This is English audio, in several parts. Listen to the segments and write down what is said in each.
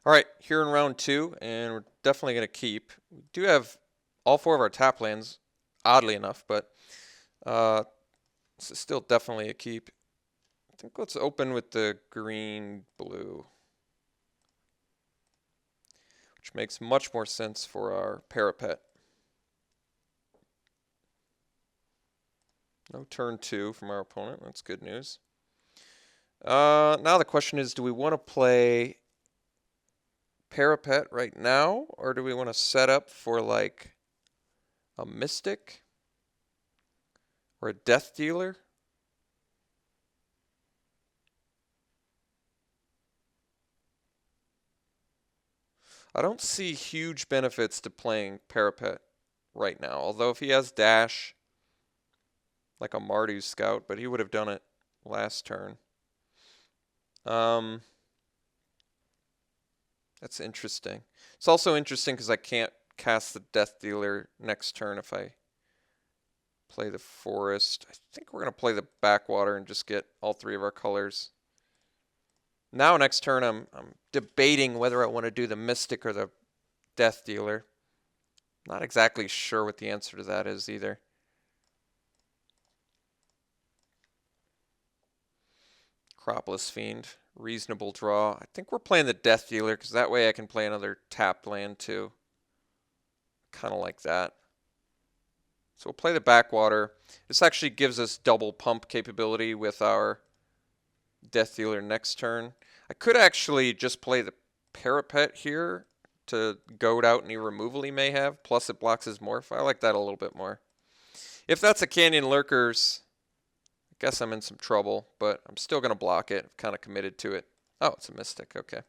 All right, here in round two, and we're definitely going to keep. We do have all four of our tap lands, oddly enough, but uh, this is still definitely a keep. I think let's open with the green-blue, which makes much more sense for our parapet. No turn two from our opponent. That's good news. Now the question is, do we want to play parapet right now, or do we want to set up for like a mystic or a death dealer? I don't see huge benefits to playing parapet right now, although if he has dash, like a Mardu scout, but he would have done it last turn. Um, that's interesting. It's also interesting because I can't cast the Death Dealer next turn if I play the Forest. I think we're going to play the Backwater and just get all three of our colors. Now next turn I'm debating whether I want to do the Mystic or the Death Dealer. Not exactly sure what the answer to that is either. Cropless Fiend, reasonable draw. I think we're playing the Death Dealer because that way I can play another tapped land too. Kind of like that. So we'll play the Backwater. This actually gives us double pump capability with our Death Dealer next turn. I could actually just play the Parapet here to goad out any removal he may have, plus it blocks his Morph. I like that a little bit more. If that's a Canyon Lurkers, I guess I'm in some trouble, but I'm still going to block it. I'm kind of committed to it. Oh, it's a Mystic. Okay.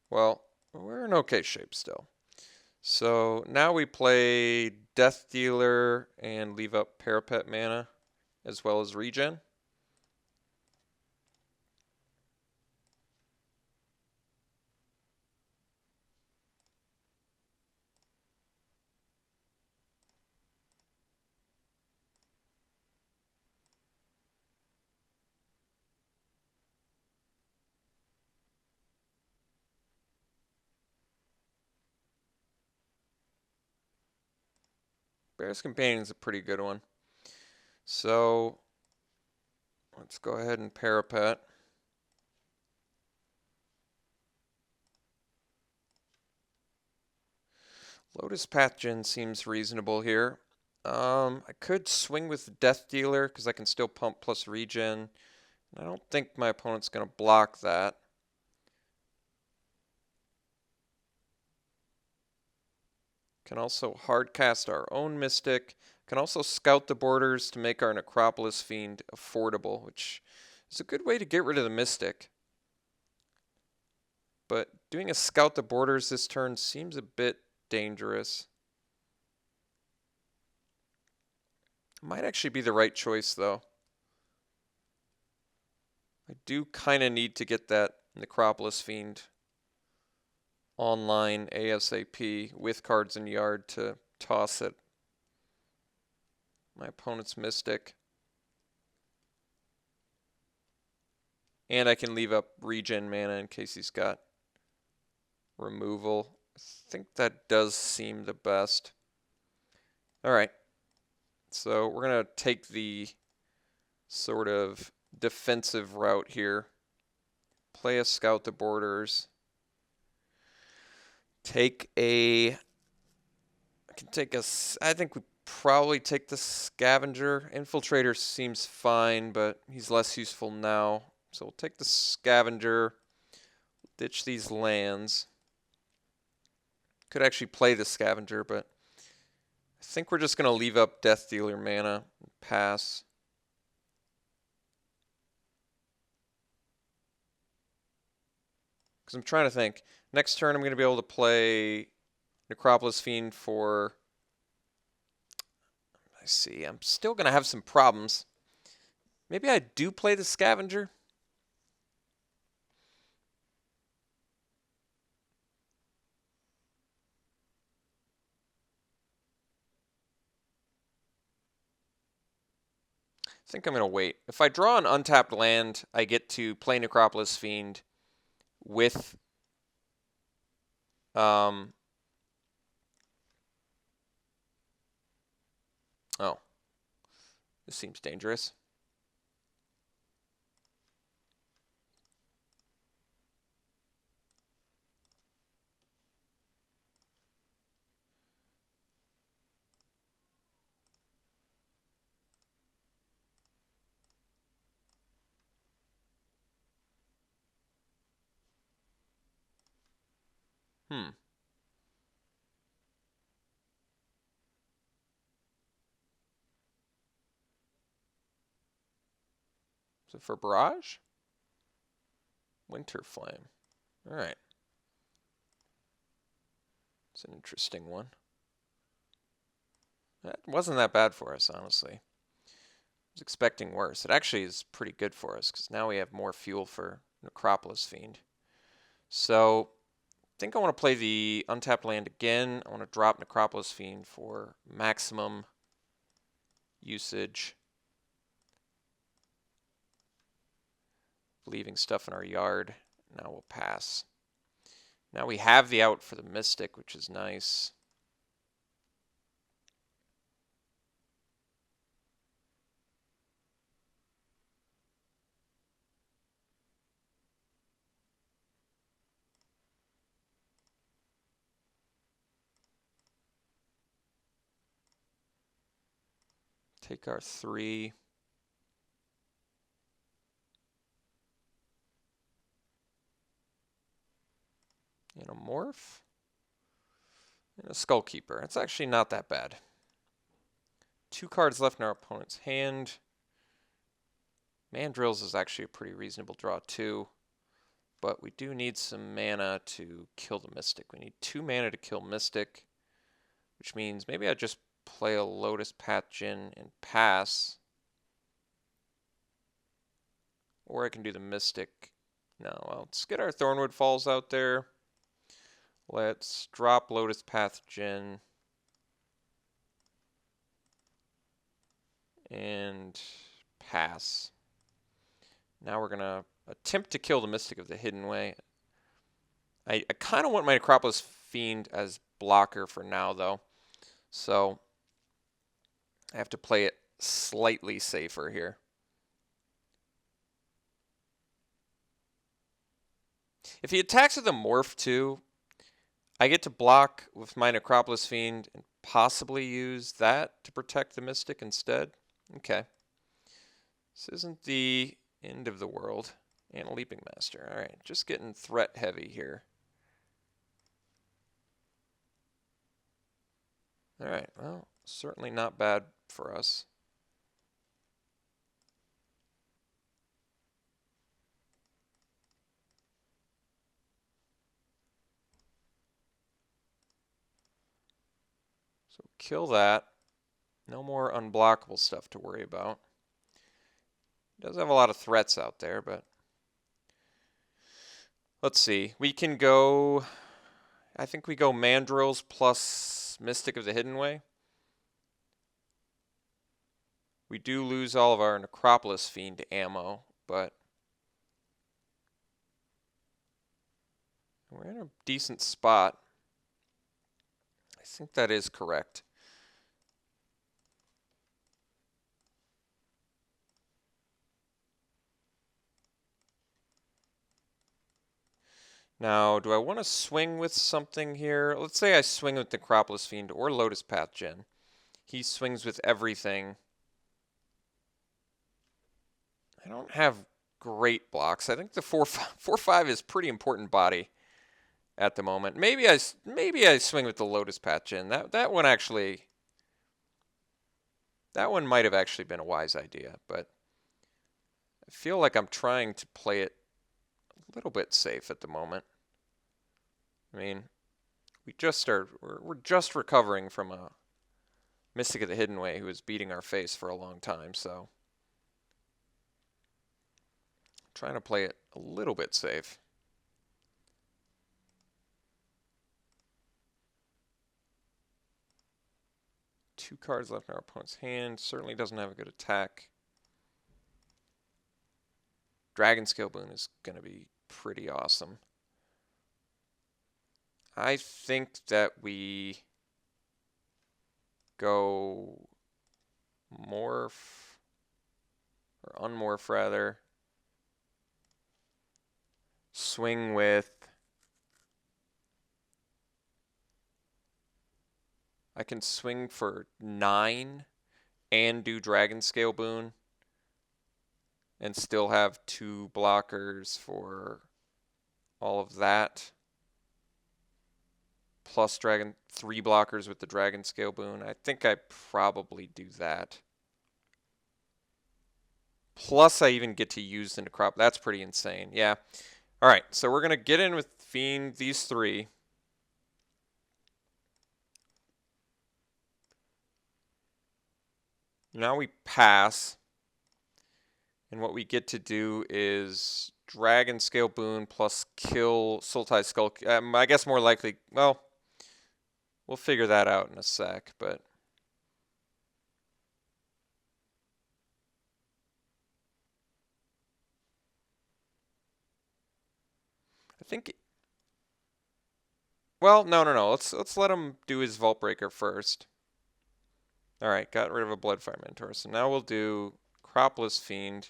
Well, we're in okay shape still. So now we play Death Dealer and leave up Parapet mana as well as regen. Bear's Companion is a pretty good one. So let's go ahead and Parapet. Lotus Pathogen seems reasonable here. I could swing with Death Dealer because I can still pump plus regen. I don't think my opponent's going to block that. Can also hardcast our own Mystic. Can also scout the borders to make our Necropolis Fiend affordable, which is a good way to get rid of the Mystic. But doing a scout the borders this turn seems a bit dangerous. Might actually be the right choice, though. I do kind of need to get that Necropolis Fiend online ASAP with cards in yard to toss it. My opponent's Mystic. And I can leave up regen mana in case he's got removal. I think that does seem the best. All right. So we're going to take the sort of defensive route here. Play a Scout the Borders. Take a... I think we probably take the Scavenger. Infiltrator seems fine, but he's less useful now. So we'll take the Scavenger. Ditch these lands. Could actually play the Scavenger, but I think we're just going to leave up Death Dealer mana and pass. Because I'm trying to think. Next turn I'm going to be able to play Necropolis Fiend for... I see. I'm still going to have some problems. Maybe I do play the Scavenger. think I'm going to wait. If I draw an untapped land, I get to play Necropolis Fiend with oh, this seems dangerous. Hmm. Is it for Barrage? Winter Flame. All right. It's an interesting one. That wasn't that bad for us, honestly. I was expecting worse. It actually is pretty good for us because now we have more fuel for Necropolis Fiend. So I think I want to play the untapped land again. I want to drop Necropolis Fiend for maximum usage. Leaving stuff in our yard. Now we'll pass. Now we have the out for the Mystic, which is nice. Take our 3. And a Morph. And a Skullkeeper. It's actually not that bad. 2 cards left in our opponent's hand. Mandrills is actually a pretty reasonable draw too. But we do need some mana to kill the Mystic. We need 2 mana to kill Mystic. Which means maybe I just play a Lotus Path Djinn and pass. Or I can do the Mystic. No, well, let's get our Thornwood Falls out there. Let's drop Lotus Path Djinn. And pass. Now we're going to attempt to kill the Mystic of the Hidden Way. I kind of want my Necropolis Fiend as blocker for now, though. So I have to play it slightly safer here. If he attacks with a Morph too, I get to block with my Necropolis Fiend and possibly use that to protect the Mystic instead. Okay. This isn't the end of the world. And a Leaping Master. Alright, just getting threat heavy here. Alright, well, certainly not bad for us. So kill that. No more unblockable stuff to worry about. It does have a lot of threats out there, but let's see. We can go, I think we go Mandrills plus Mystic of the Hidden Way. We do lose all of our Necropolis Fiend ammo, but we're in a decent spot. I think that is correct. Now, do I want to swing with something here? Let's say I swing with Necropolis Fiend or Lotus Path Djinn. He swings with everything. I don't have great blocks. I think the 4/5 is pretty important body at the moment. Maybe I swing with the Lotus Path Djinn. That one might have actually been a wise idea, but I feel like I'm trying to play it a little bit safe at the moment. I mean, we're just recovering from a Mystic of the Hidden Way who was beating our face for a long time, so I'm trying to play it a little bit safe. Two cards left in our opponent's hand. Certainly doesn't have a good attack. Dragon Scale Boon is going to be pretty awesome. I think that we go morph, or unmorph rather. Swing with... I can swing for 9 and do Dragon Scale Boon and still have 2 blockers for all of that. Plus 3 blockers with the Dragon Scale Boon. I think I probably do that. Plus I even get to use the Necrop. That's pretty insane. Yeah. All right, so we're going to get in with Fiend, these 3. Now we pass. And what we get to do is Dragon Scale Boon plus kill Sultai Skull. I guess more likely, well, we'll figure that out in a sec, but... I think... Well, no. Let's let him do his Vault Breaker first. Alright, got rid of a Bloodfire Mentor. So now we'll do Cropless Fiend.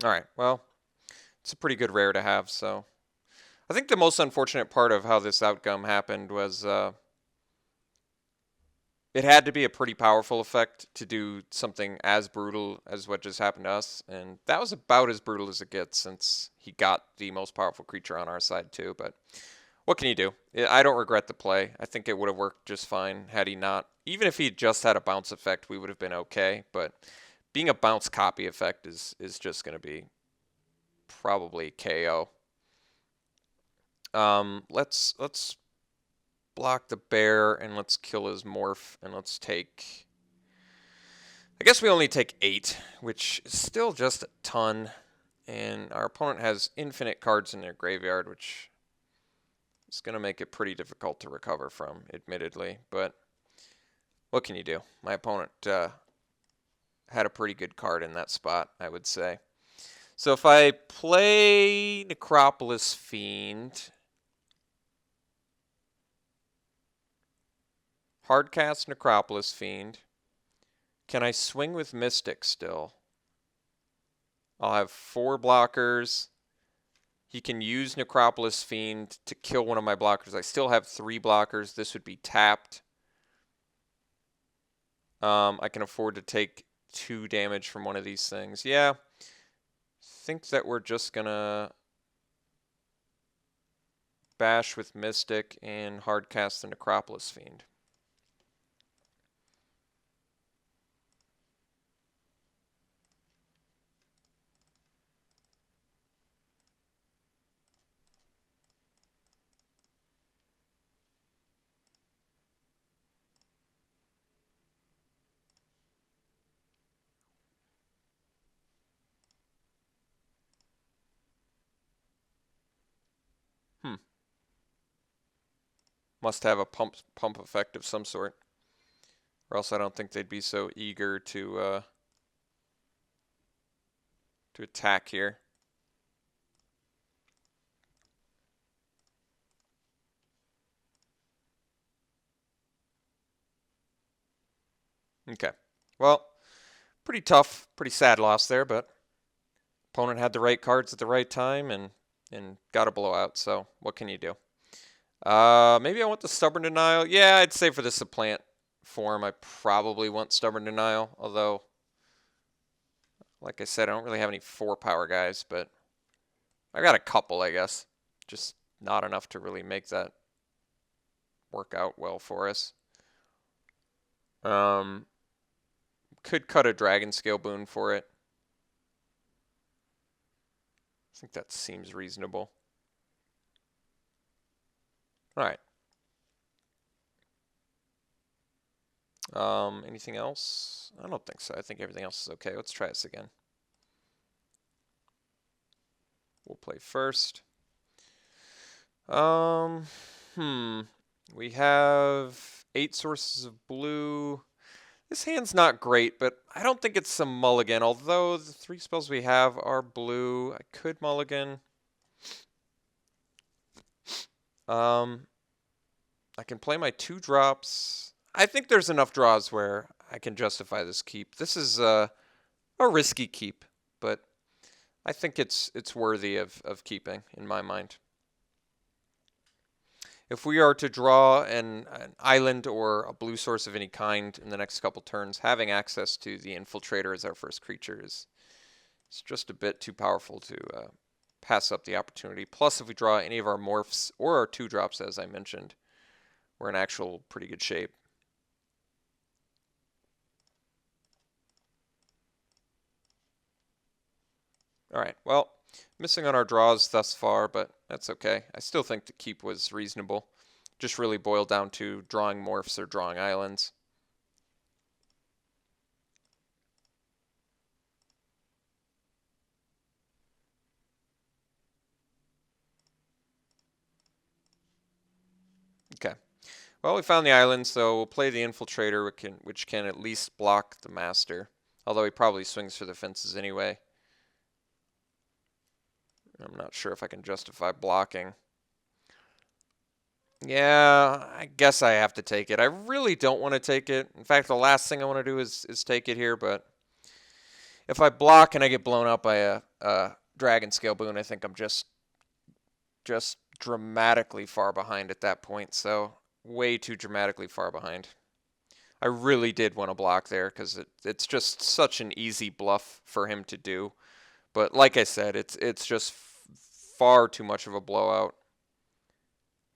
Alright, well, it's a pretty good rare to have, so... I think the most unfortunate part of how this outcome happened was it had to be a pretty powerful effect to do something as brutal as what just happened to us, and that was about as brutal as it gets since he got the most powerful creature on our side too, but what can you do? I don't regret the play. I think it would have worked just fine had he not. Even if he just had a bounce effect, we would have been okay, but being a bounce copy effect is just going to be probably KO. Let's block the bear and let's kill his morph and let's take... I guess we only take 8, which is still just a ton. And our opponent has infinite cards in their graveyard, which is going to make it pretty difficult to recover from, admittedly. But what can you do? My opponent had a pretty good card in that spot, I would say. So if I play Necropolis Fiend... Hardcast Necropolis Fiend. Can I swing with Mystic still? I'll have 4 blockers. He can use Necropolis Fiend to kill one of my blockers. I still have 3 blockers. This would be tapped. I can afford to take 2 damage from one of these things. Yeah. I think that we're just going to bash with Mystic and hardcast the Necropolis Fiend. Must have a pump effect of some sort. Or else I don't think they'd be so eager to attack here. Okay. Well, pretty tough, pretty sad loss there, but opponent had the right cards at the right time and got a blowout, so what can you do? Maybe I want the Stubborn Denial. Yeah, I'd say for the supplant form, I probably want Stubborn Denial, although, like I said, I don't really have any 4-power guys, but I got a couple, I guess. Just not enough to really make that work out well for us. Could cut a Dragon Scale Boon for it. I think that seems reasonable. All right. Anything else? I don't think so. I think everything else is okay. Let's try this again. We'll play first. We have 8 sources of blue. This hand's not great, but I don't think it's a mulligan, although the 3 spells we have are blue. I could mulligan. I can play my 2 drops. I think there's enough draws where I can justify this keep. This is a risky keep, but I think it's worthy of keeping in my mind. If we are to draw an island or a blue source of any kind in the next couple turns, having access to the Infiltrator as our first creature is just a bit too powerful to pass up the opportunity. Plus, if we draw any of our morphs or our 2 drops, as I mentioned, we're in actual pretty good shape. All right, well, missing on our draws thus far, but that's okay. I still think the keep was reasonable. Just really boiled down to drawing morphs or drawing islands. Okay. Well, we found the island, so we'll play the Infiltrator, which can at least block the Master. Although he probably swings for the fences anyway. I'm not sure if I can justify blocking. Yeah, I guess I have to take it. I really don't want to take it. In fact, the last thing I want to do is take it here, but if I block and I get blown out by a Dragon Scale Boon, I think I'm just dramatically far behind at that point. So way too dramatically far behind. I really did want to block there because it's just such an easy bluff for him to do. But like I said, it's just far too much of a blowout.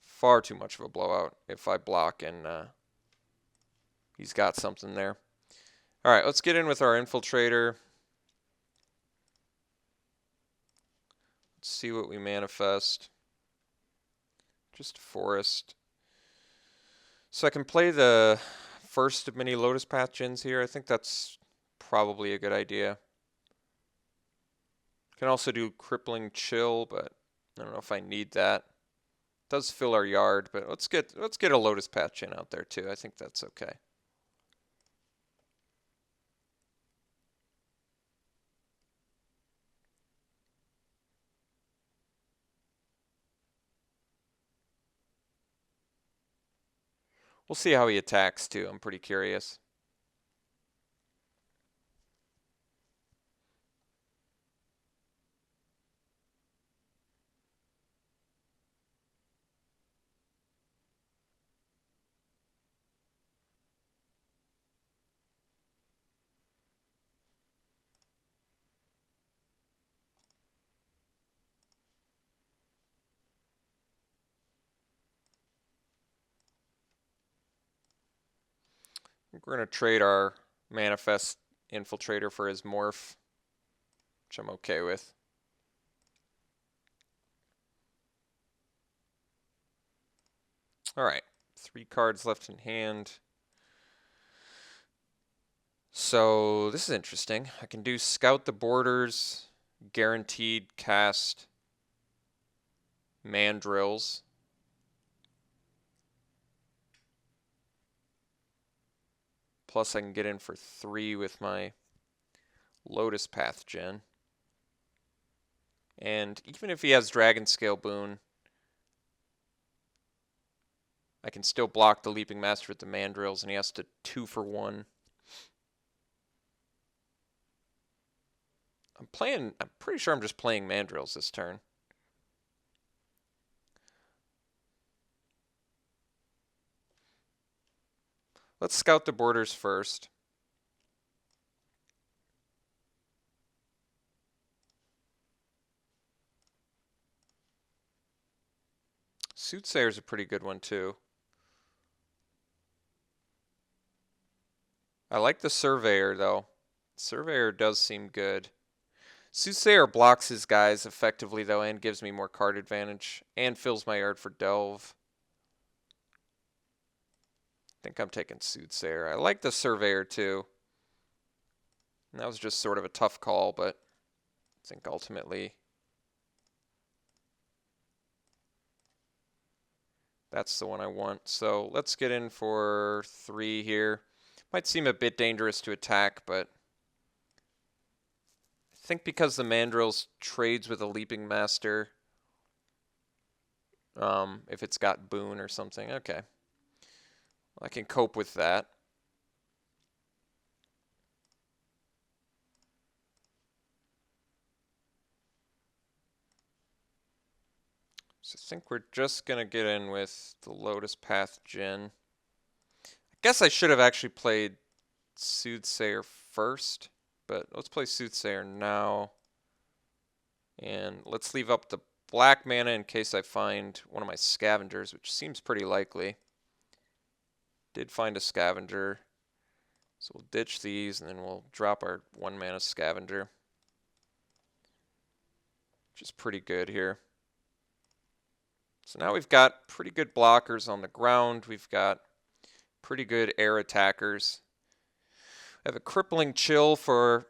Far too much of a blowout if I block and he's got something there. All right, let's get in with our Infiltrator. Let's see what we manifest. Just a forest. So I can play the first of many Lotus Path Djinns here. I think that's probably a good idea. Can also do Crippling Chill, but I don't know if I need that. It does fill our yard, but let's get a Lotus Path Djinn out there too. I think that's okay. We'll see how he attacks too. I'm pretty curious. We're going to trade our Manifest Infiltrator for his Morph, which I'm okay with. All right, 3 cards left in hand. So this is interesting. I can do Scout the Borders, guaranteed cast Mandrills. Plus I can get in for 3 with my Lotus Path Djinn. And even if he has Dragon Scale Boon, I can still block the Leaping Master with the Mandrills, and he has to 2 for 1. I'm pretty sure I'm just playing Mandrills this turn. Let's scout the borders first. Soothsayer's a pretty good one too. I like the Surveyor though. Surveyor does seem good. Soothsayer blocks his guys effectively though and gives me more card advantage and fills my yard for Delve. think I'm taking Soothsayer. I like the Surveyor too. And that was just sort of a tough call, but I think ultimately that's the one I want. So let's get in for 3 here. Might seem a bit dangerous to attack, but I think because the Mandrills trades with a Leaping Master, if it's got Boon or something, okay. I can cope with that. So I think we're just going to get in with the Lotus Path Djinn. I guess I should have actually played Soothsayer first, but let's play Soothsayer now. And let's leave up the black mana in case I find one of my scavengers, which seems pretty likely. Did find a scavenger. So we'll ditch these and then we'll drop our 1 mana scavenger, which is pretty good here. So now we've got pretty good blockers on the ground. We've got pretty good air attackers. I have a crippling chill for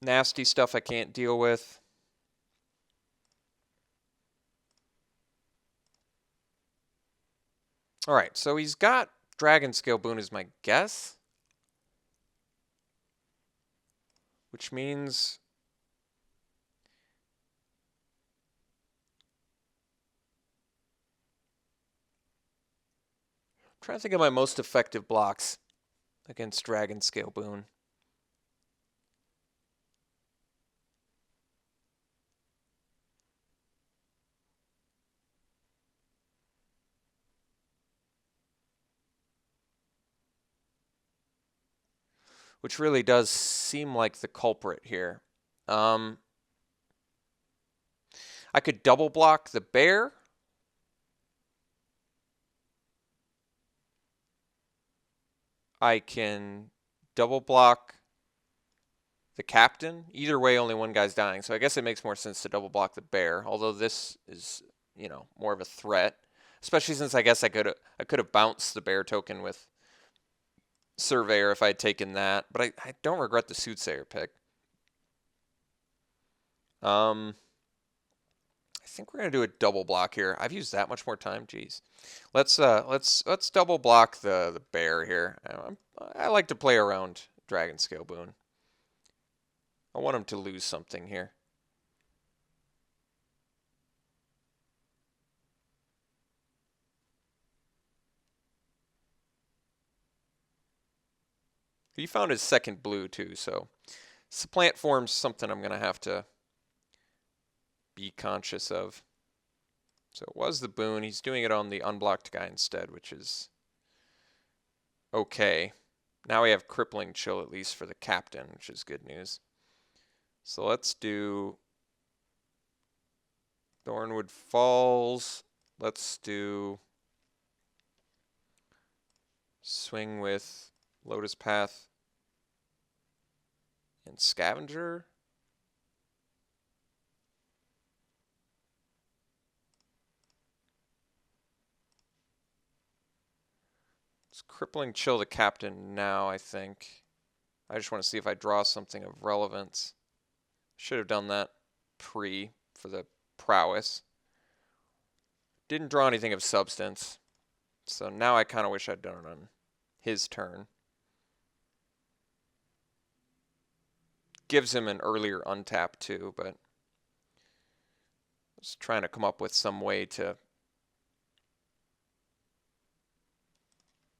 nasty stuff I can't deal with. All right, so he's got Dragon Scale Boon is my guess, which means I'm trying to think of my most effective blocks against Dragon Scale Boon. Which really does seem like the culprit here. I could double block the bear. I can double block the captain. Either way, only one guy's dying. So I guess it makes more sense to double block the bear, although this is, more of a threat. Especially since I guess I could have bounced the bear token with Surveyor if I had taken that. But I don't regret the Soothsayer pick. I think we're gonna do a double block here. I've used that much more time. Jeez. Let's double block the bear here. I like to play around Dragon Scale Boon. I want him to lose something here. He found his second blue too, so supplant form's something I'm gonna have to be conscious of. So it was the boon. He's doing it on the unblocked guy instead, which is okay. Now we have crippling chill at least for the captain, which is good news. So let's do Thornwood Falls. Let's do swing with Lotus Path and Scavenger. Let's crippling chill the captain now, I think. I just want to see if I draw something of relevance. Should have done that pre for the prowess. Didn't draw anything of substance. So now I kind of wish I'd done it on his turn. Gives him an earlier untap too, but I was trying to come up with some way to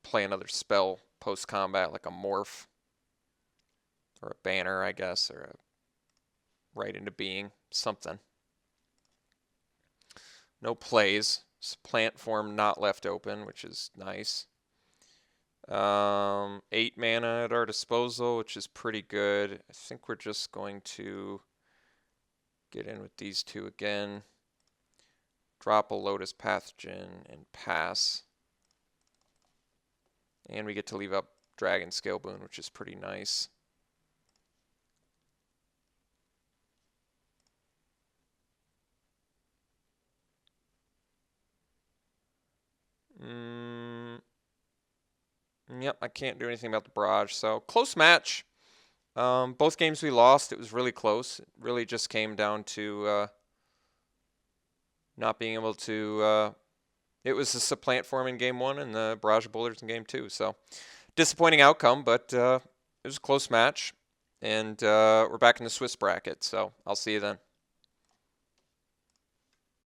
play another spell post-combat, like a morph or a banner, I guess, or a right into being, something. No plays. Plant form not left open, which is nice. 8 mana at our disposal, which is pretty good. I think we're just going to get in with these two again. Drop a Lotus Path Djinn and pass. And we get to leave up Dragon Scale Boon, which is pretty nice. Yep, I can't do anything about the barrage. So close match. Both games we lost. It was really close. It really just came down to not being able to. It was the supplant form in game 1 and the barrage of boulders in game 2. So disappointing outcome, but it was a close match. And we're back in the Swiss bracket. So I'll see you then.